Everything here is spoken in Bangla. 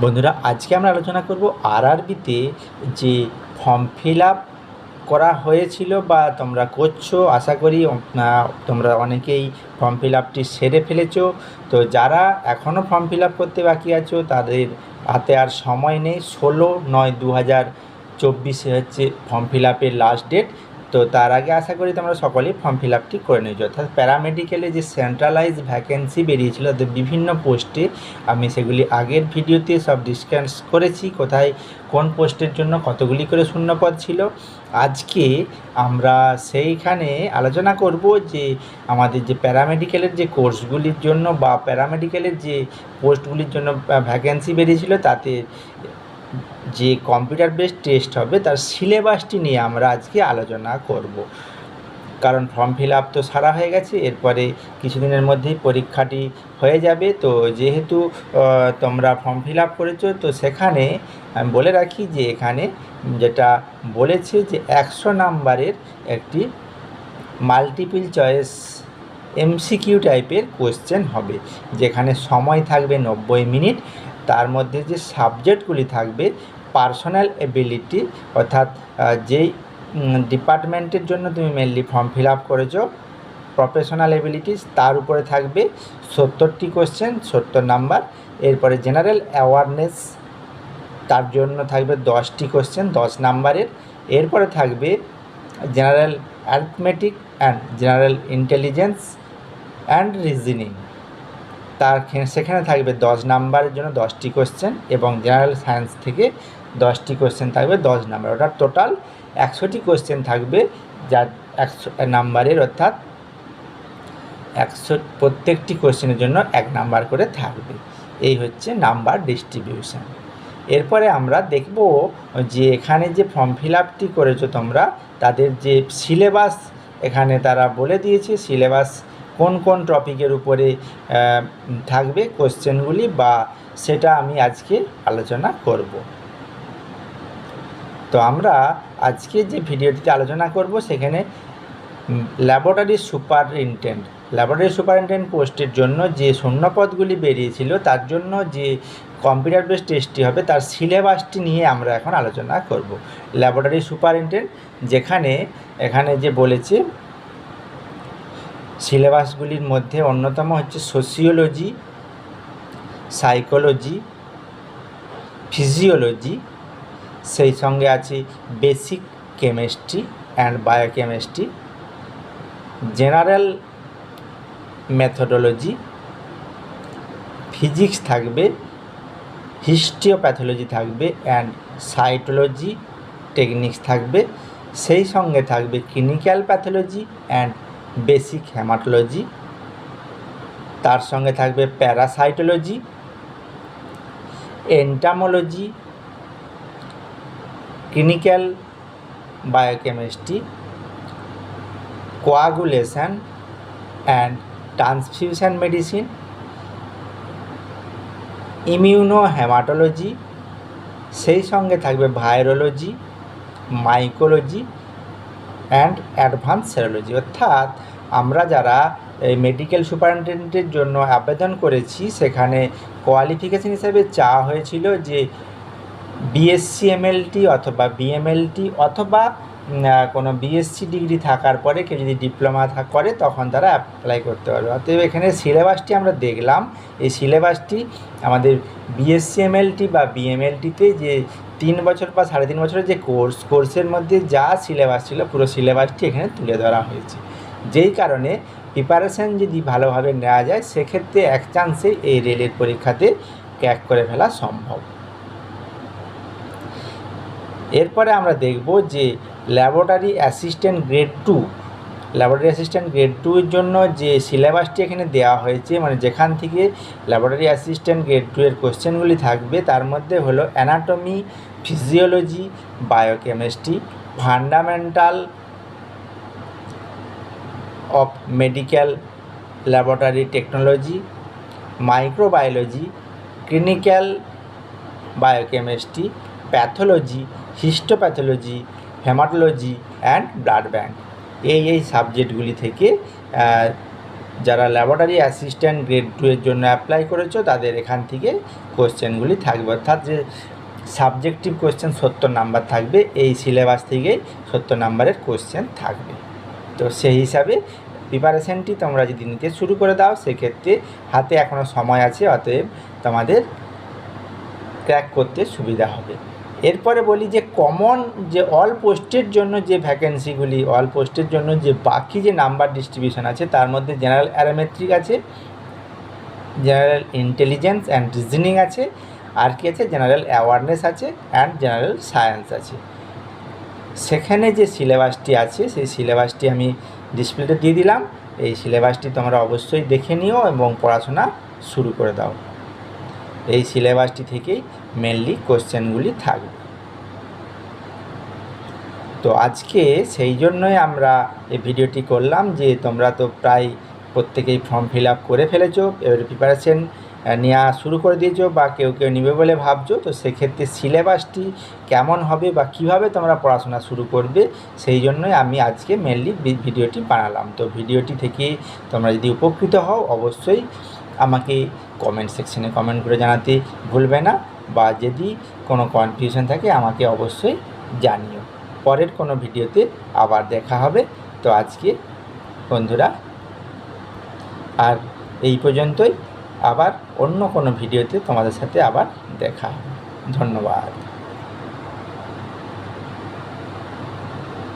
বন্ধুরা, আজকে আমরা আলোচনা করব আরআরবিতে যে ফর্ম ফিল আপ করা হয়েছিল বা তোমরা করছো। আশা করি তোমরা অনেকেই ফর্ম ফিল আপটি সেরে ফেলেছো। তো যারা এখনও ফর্ম ফিল আপ করতে বাকি আছো তাদের হাতে আর সময় নেই। 16/9/2024 হচ্ছে ফর্ম ফিল আপের লাস্ট ডেট। তো তার আগে আশা করি তোমরা সকলেই ফর্ম ফিল আপটি করে নিয়েছো। অর্থাৎ প্যারামেডিক্যালে যে সেন্ট্রালাইজ ভ্যাকেন্সি বেরিয়েছিল তাদের বিভিন্ন পোস্টে আমি সেগুলি আগের ভিডিওতে সব ডিসকাস করেছি, কোথায় কোন পোস্টের জন্য কতগুলি করে শূন্যপদ ছিল। আজকে আমরা সেইখানে আলোচনা করব যে আমাদের যে প্যারামেডিক্যালের যে কোর্সগুলির জন্য বা প্যারামেডিক্যালের যে পোস্টগুলির জন্য ভ্যাকেন্সি বেরিয়েছিল তাতে যে কম্পিউটার বেসড টেস্ট হবে তার সিলেবাসটি নিয়ে আমরা আজকে আলোচনা করব। কারণ ফর্ম ফিল আপ তো সারা হয়ে গেছে, এরপরে কিছুদিনের মধ্যেই পরীক্ষাটি হয়ে যাবে। তো যেহেতু তোমরা ফর্ম ফিল আপ করেছো, তো সেখানে আমি বলে রাখি যে এখানে যেটা বলেছে যে 100 নাম্বারের একটি মাল্টিপল চয়েস এমসিকিউ টাইপের কোশ্চেন হবে, যেখানে সময় থাকবে 90 মিনিট। তার মধ্যে যে সাবজেক্টগুলি থাকবে পার্সোনাল এবিলিটি, অর্থাৎ যেই ডিপার্টমেন্টের জন্য তুমি মেনলি ফর্ম ফিল আপ করেছো, প্রফেশনাল এবিলিটিস, তার উপরে থাকবে 70টি কোশ্চেন, 70 নাম্বার। এরপরে জেনারেল অ্যাওয়ারনেস, তার জন্য থাকবে 10টি কোশ্চেন 10 নাম্বারের। এরপরে থাকবে general arithmetic and general intelligence and reasoning, সেখানে থাকবে 10 নাম্বারের জন্য 10টি কোশ্চেন, এবং জেনারেল সায়েন্স থেকে 10টি কোশ্চেন থাকবে 10 নাম্বার। অর্থাৎ টোটাল 100টি কোশ্চেন থাকবে, যার 100 নাম্বারের, অর্থাৎ 100 প্রত্যেকটি কোশ্চেনের জন্য 1 নাম্বার করে থাকবে। এই হচ্ছে নাম্বার ডিস্ট্রিবিউশন। এরপরে আমরা দেখব যে এখানে যে ফর্ম ফিল আপটি করেছো তোমরা, তাদের যে সিলেবাস এখানে তারা বলে দিয়েছে, সিলেবাস কোন কোন টপিকের উপরে থাকবে কোশ্চেনগুলি, বা সেটা আমি আজকে আলোচনা করব। তো আমরা আজকে যে ভিডিওটিতে আলোচনা করব সেখানে ল্যাবরেটরি সুপারিনটেন্ডেন্ট পোস্টের জন্য যে শূন্যপদগুলি বেরিয়েছিল তার জন্য যে কম্পিউটার বেসড টেস্টটি হবে তার সিলেবাসটি নিয়ে আমরা এখন আলোচনা করব। ল্যাবরেটরি সুপারিনটেন্ডেন্ট, যেখানে এখানে যে বলেছে সিলেবাসগুলির মধ্যে অন্যতম হচ্ছে সোশিওলজি, সাইকোলজি, ফিজিওলজি, সেই সঙ্গে আছে basic chemistry and biochemistry, general methodology, physics থাকবে, হিস্টিওপ্যাথোলজি থাকবে অ্যান্ড সাইটোলজি টেকনিক্স থাকবে, সেই সঙ্গে থাকবে clinical pathology and basic haematology, তার সঙ্গে থাকবে parasitology, entomology, clinical biochemistry, coagulation and transfusion medicine, immunohaematology, সেই সঙ্গে থাকবে virology, mycology and advance serology. অর্থাৎ আমরা যারা এই মেডিকেল সুপারিনটেন্ডেন্টের জন্য আবেদন করেছি সেখানে কোয়ালিফিকেশান হিসাবে চাওয়া হয়েছিল যে বিএসসি এমএলটি অথবা বিএমএলটি অথবা কোনো বিএসসি ডিগ্রি থাকার পরে কেউ যদি ডিপ্লোমা করে তখন তারা অ্যাপ্লাই করতে পারবে। অতএব এখানে সিলেবাসটি আমরা দেখলাম, এই সিলেবাসটি আমাদের বিএসসি এমএলটি বা বিএমএলটিতে যে 3 বছর বা 3.5 বছরের যে কোর্সের মধ্যে যা সিলেবাস ছিল পুরো সিলেবাসটি এখানে তুলে ধরা হয়েছে। যেই কারণে প্রিপারেশান যদি ভালোভাবে নেওয়া যায় সেক্ষেত্রে এক চান্সে এই রেলের পরীক্ষাতে ক্র্যাক করে ফেলা সম্ভব। এরপরে আমরা দেখব যে ল্যাবরেটরি অ্যাসিস্ট্যান্ট গ্রেড 2 জন্য যে সিলেবাসটি এখানে দেওয়া হয়েছে, মানে যেখান থেকে ল্যাবরেটরি অ্যাসিস্ট্যান্ট গ্রেড 2 এর কোশ্চেনগুলি থাকবে তার মধ্যে হলো anatomy, physiology, biochemistry, fundamental of medical laboratory technology, microbiology, clinical biochemistry, pathology, histopathology, haematology and blood bank, এই সাবজেক্টগুলি থেকে যারা ল্যাবরেটরি অ্যাসিস্ট্যান্ট গ্রেড 2 এর জন্য অ্যাপ্লাই করেছো তাদের এখান থেকে কোশ্চেনগুলি থাকবে, অর্থাৎ যে সাবজেক্টিভ কোশ্চেন 70 নাম্বার থাকবে, এই সিলেবাস থেকেই 70 নাম্বারের কোশ্চেন থাকবে। তো সেই হিসাবে প্রিপারেশানটি তোমরা যদি নিতে শুরু করে দাও সেক্ষেত্রে হাতে এখনও সময় আছে, অতএব তোমাদের ক্র্যাক করতে সুবিধা হবে। এরপরে বলি যে কমন যে অল পোস্টের জন্য যে ভ্যাকেন্সিগুলি, অল পোস্টের জন্য যে বাকি যে নাম্বার ডিস্ট্রিবিউশন আছে তার মধ্যে জেনারেল অ্যারোমেট্রিক আছে, জেনারেল ইন্টেলিজেন্স অ্যান্ড রিজনিং আছে, আর কি আছে জেনারেল অ্যাওয়ারনেস আছে অ্যান্ড জেনারেল সায়েন্স আছে। সেখানে যে সিলেবাসটি আছে সেই সিলেবাসটি আমি ডিসপ্লেতে দিয়ে দিলাম, এই সিলেবাসটি তোমরা অবশ্যই দেখে নিও এবং পড়াশোনা শুরু করে দাও। এই সিলেবাসটি থেকেই মেনলি কোশ্চেনগুলি থাকবে। তো আজকে সেই জন্যই আমরা এই ভিডিওটি করলাম যে তোমরা তো প্রায় প্রত্যেকেই ফর্ম ফিল আপ করে ফেলেছো, এবার প্রিপারেশন নেওয়া শুরু করে দিয়েছো বা কেউ কেউ নেবে বলে ভাবছো। তো সেক্ষেত্রে সিলেবাসটি কেমন হবে বা কিভাবে তোমরা পড়াশোনা শুরু করবে সেই জন্যই আমি আজকে মেনলি ভিডিওটি বানালাম। তো ভিডিওটি থেকে তোমরা যদি উপকৃত হও অবশ্যই আমাকে কমেন্ট সেকশনে কমেন্ট করে জানাতে ভুলবে না, বা যদি কোনো কনফিউশন থাকে আমাকে অবশ্যই জানিও। পরের কোনো ভিডিওতে আবার দেখা হবে। তো আজকে বন্ধুরা আর এই পর্যন্তই, আবার অন্য কোনো ভিডিওতে তোমাদের সাথে আবার দেখা হবে। ধন্যবাদ।